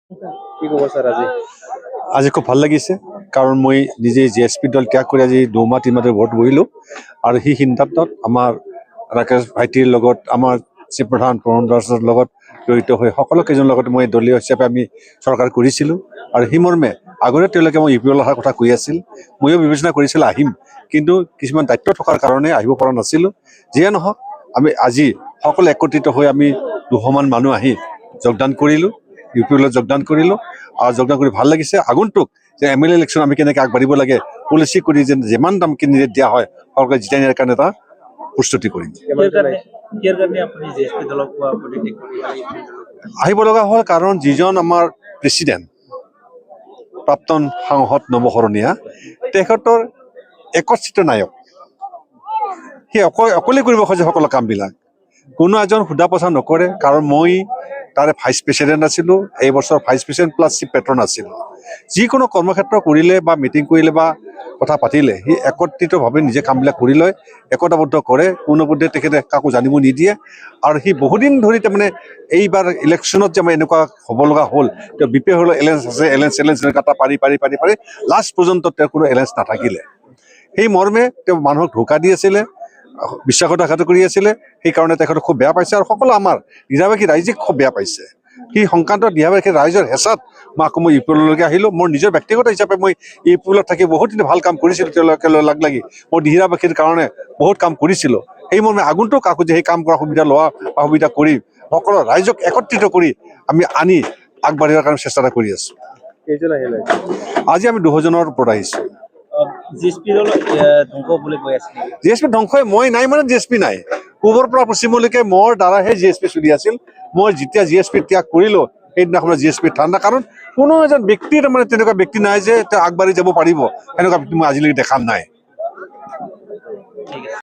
কি ক'ব ছাৰ আজি? আজি খুব ভাল লাগিছে কাৰণ মই নিজে জেএছপি দল ত্যাগ কৰি আজি 2 মাহ 3 মাহ ঘৰত বহিলোঁ আৰু সেই সিদ্ধান্তত আমাৰ ৰাকেশ ভাইটিৰ লগত আমাৰ চিফ প্ৰধান প্ৰণৱ দাসৰ লগত জড়িত হৈ সকলো কেইজনৰ লগত মই দলীয় হিচাপে আমি চৰকাৰ কৰিছিলোঁ আৰু সেই মৰ্মে আগতে তেওঁলোকে মই ইউ পি এল অহাৰ কথা কৈ আছিল ময়ো বিবেচনা কৰিছিলোঁ আহিম কিন্তু কিছুমান দায়িত্ব থকাৰ কাৰণে আহিব পৰা নাছিলোঁ যিয়ে নহওক আমি আজি সকলো একত্ৰিত হৈ আমি 200 মান মানুহ আহি যোগদান কৰিলোঁ ইউ পি এলত যোগদান কৰিলোঁ আৰু যোগদান কৰি ভাল লাগিছে আগন্তুক যে MLA ইলেকশ্যন আমি কেনেকৈ আগবাঢ়িব লাগে পলিচি কৰি যেন যিমান দাম কেণ্ডিডেট দিয়া হয় সকলোকে জিতাই নিয়াৰ কাৰণে এটা প্ৰস্তুতি কৰিম আহিব লগা হ'ল কাৰণ যিজন আমাৰ প্ৰেচিডেণ্ট প্ৰাক্তন সাংসদ নৱশৰণীয়া তেখেতৰ একচ্ছিত নায়ক সি অকলে কৰিব খোজে সকলো কামবিলাক কোনো এজন সোধা পোছা নকৰে কাৰণ মই তাৰে ভাইচ প্ৰেচিডেণ্ট আছিলোঁ এই বছৰ vice president plus chief patron আছিলোঁ যিকোনো কৰ্মক্ষেত্ৰ কৰিলে বা মিটিং কৰিলে বা কথা পাতিলে সি একত্ৰিতভাৱে নিজে কামবিলাক কৰি লয় একতাবদ্ধ কৰে কোনোপধ্যে তেখেতে কাকো জানিব নিদিয়ে আৰু সি বহুদিন ধৰি তাৰমানে এইবাৰ ইলেকশ্যনত যে আমাৰ এনেকুৱা হ'ব লগা হ'ল তেওঁ বি পি এলৰ এলায়েঞ্চ আছে এলায়েঞ্চ কাটা পাৰি লাষ্ট পৰ্যন্ত তেওঁৰ কোনো এলায়েঞ্চ নাথাকিলে সেই মৰ্মে তেওঁ মানুহক ধোকা দি আছিলে বিশ্বাসঘাতকতা কৰি আছিলে সেইকাৰণে তেখেতক খুব বেয়া পাইছে আৰু সকলো আমাৰ নিজাবাসী ৰাইজে খুব বেয়া পাইছে সেই সংক্ৰান্তত নিজাবাসী ৰাইজৰ হেঁচাত মই আকৌ মই ইউ পি এললৈকে আহিলোঁ মোৰ নিজৰ ব্যক্তিগত হিচাপে মই ইউ পি এলত থাকি বহুতদিন ভাল কাম কৰিছিলোঁ তেওঁলোকে লাগ লাগি মই দিহিৰাবাসীৰ কাৰণে বহুত কাম কৰিছিলোঁ সেই মৰ্মে আগন্তুক আকৌ যে সেই কাম কৰাৰ সুবিধা লোৱা বা সুবিধা কৰি সকলো ৰাইজক একত্ৰিত কৰি আমি আনি আগবাঢ়িবৰ কাৰণে চেষ্টা এটা কৰি আছোঁ কেইজন আহিলে? আজি আমি 200 জনৰ ওপৰত আহিছোঁ জিএছপি দল ধ্বংস বুলি কৈ আছে। জিএছপি ধ্বংসই মই নাই মানে জিএছপি নাই পূবৰ পৰা পশ্চিমলৈকে মোৰ দ্বাৰাহে জিএছপি চলি আছিল মই যেতিয়া জিএছপি ত্যাগ কৰিলোঁ সেইদিনাখন জিএছপি ঠাণ্ডা কাৰণ কোনো এজন ব্যক্তিৰ তাৰমানে তেনেকুৱা ব্যক্তি নাই যে তেওঁ আগবাঢ়ি যাব পাৰিব এনেকুৱা ব্যক্তি মই আজিলৈকে দেখা নাই।